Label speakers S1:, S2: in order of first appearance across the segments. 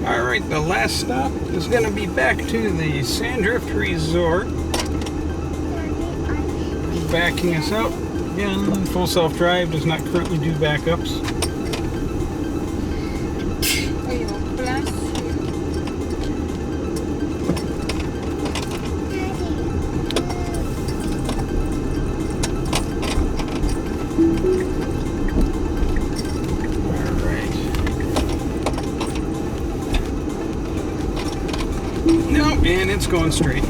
S1: Alright, the last stop is going to be back to the Sandrift Resort. Backing us out. Again, full self-drive does not currently do backups. Nope, and it's going straight.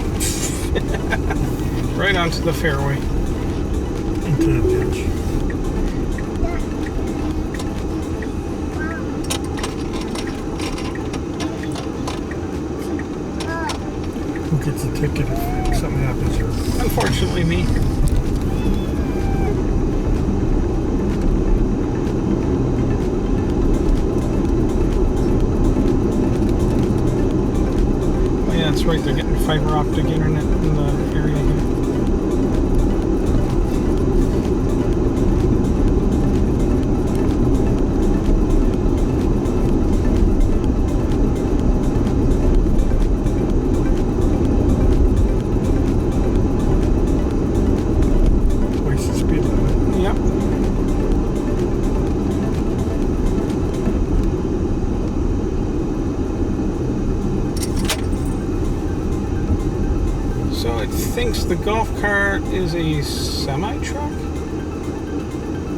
S1: Right onto the fairway.
S2: Into the ditch. Who gets a ticket if something happens here?
S1: Unfortunately, me. That's right, they're getting fiber optic internet in the area here.
S2: Twice the speed limit.
S1: Yep. So it thinks the golf cart is a semi-truck?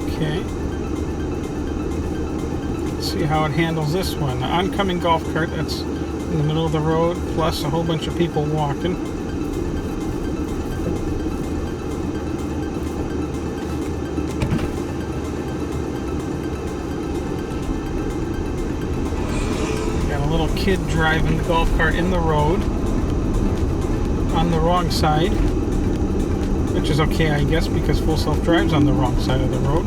S1: Okay. Let's see how it handles this one. The oncoming golf cart that's in the middle of the road, plus a whole bunch of people walking. Got a little kid driving the golf cart in the road. On the wrong side, which is okay, I guess, because full self-drive's on the wrong side of the road.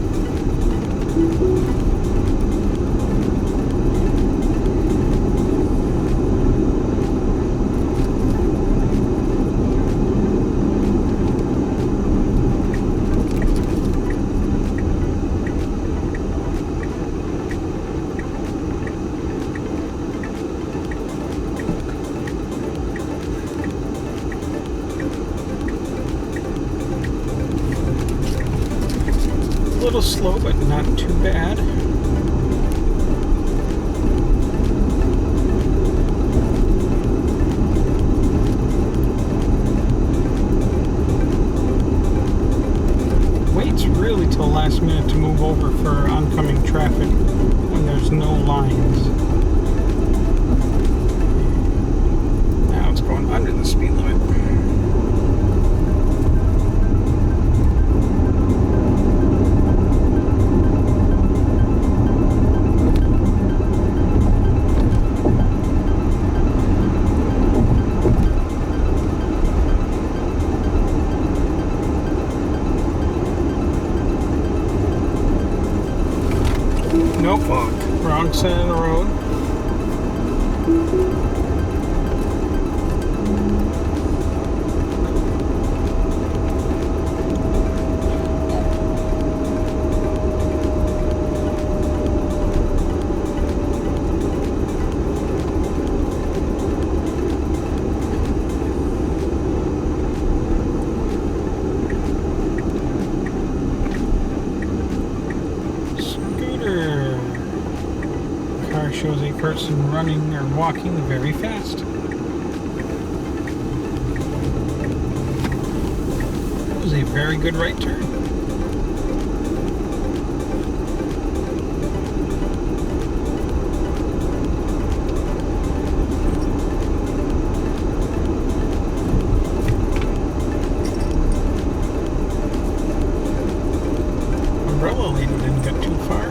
S1: A little slow, but not too bad. Waits really till the last minute to move over for oncoming traffic when there's no lines. Now it's going under the speed limit. Nope, wrong side of the road. Shows a person running or walking very fast. That was a very good right turn. Umbrella lady didn't get too far.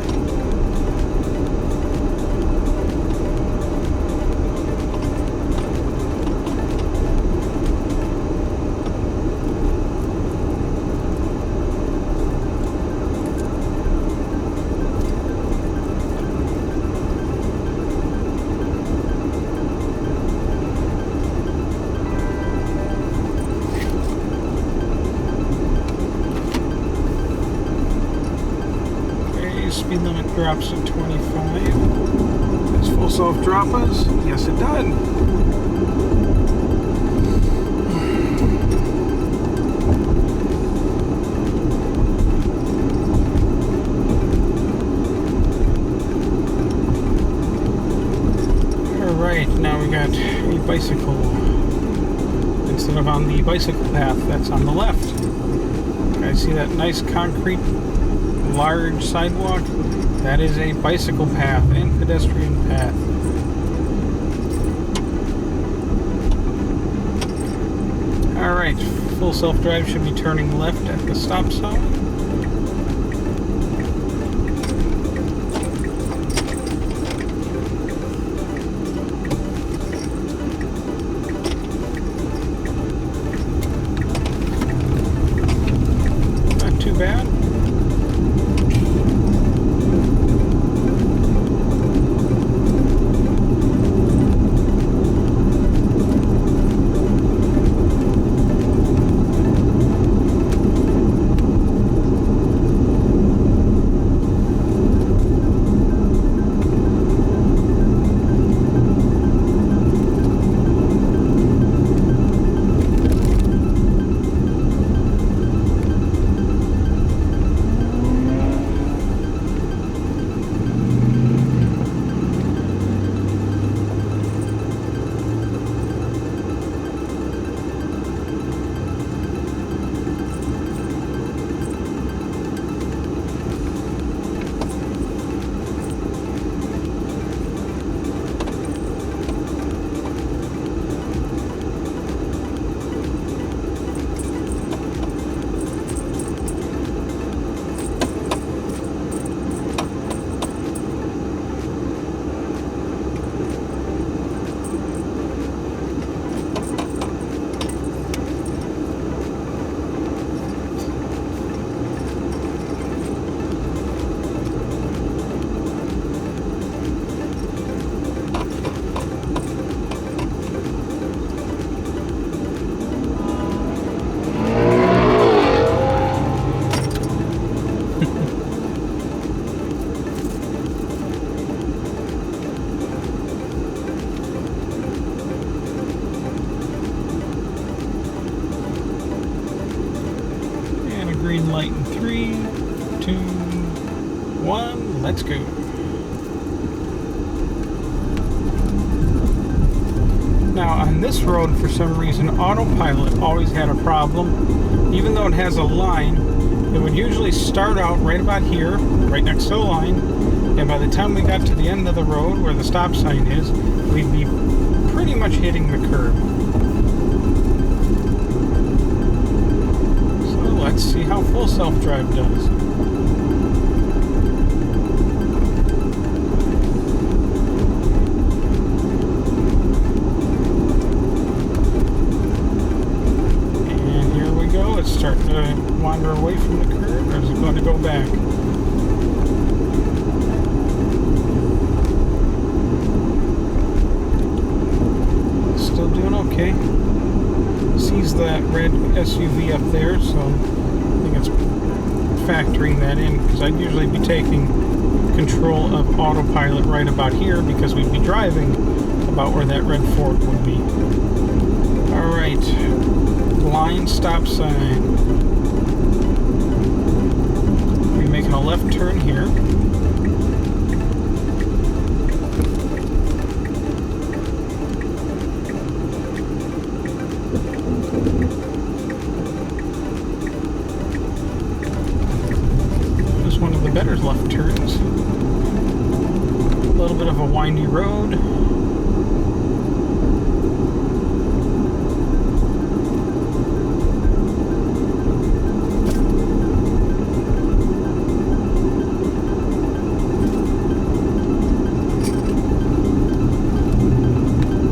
S1: Speed limit drops to 25. Does full self drop us? Yes, it did. Alright, now we got a bicycle. Instead of on the bicycle path, that's on the left. Guys, see that nice concrete, large sidewalk? That is a bicycle path and pedestrian path. Alright, full self-drive should be turning left at the stop sign. Not too bad. Green light in 3, 2, 1, let's go. Now on this road, for some reason, Autopilot always had a problem. Even though it has a line, it would usually start out right about here, right next to the line, and by the time we got to the end of the road where the stop sign is, we'd be pretty much hitting the curb. Let's see how full self-drive does. And here we go. It's starting to wander away from the curb, or is it going to go back? Still doing okay. Sees that red SUV up there, so I think it's factoring that in, because I'd usually be taking control of Autopilot right about here, because we'd be driving about where that red fork would be. Alright, line stop sign. We're making a left turn here. One of the better left turns. A little bit of a windy road.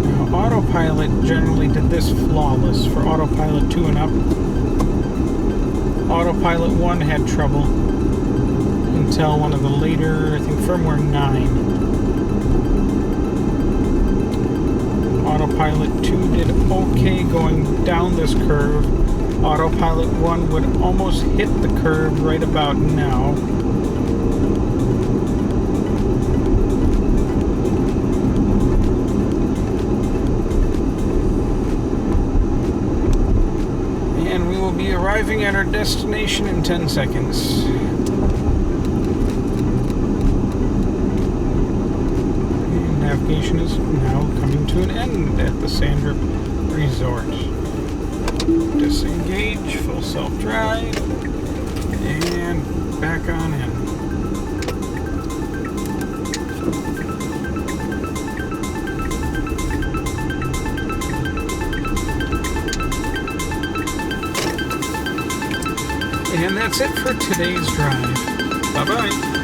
S1: Now, Autopilot generally did this flawless for Autopilot 2 and up. Autopilot 1 had trouble until one of the later, I think firmware 9. Autopilot 2 did okay going down this curve. Autopilot 1 would almost hit the curve right about now. be arriving at our destination in 10 seconds. And navigation is now coming to an end at the Sandrift Resort. Disengage, full self-drive, and back on in. And that's it for today's drive. Bye-bye.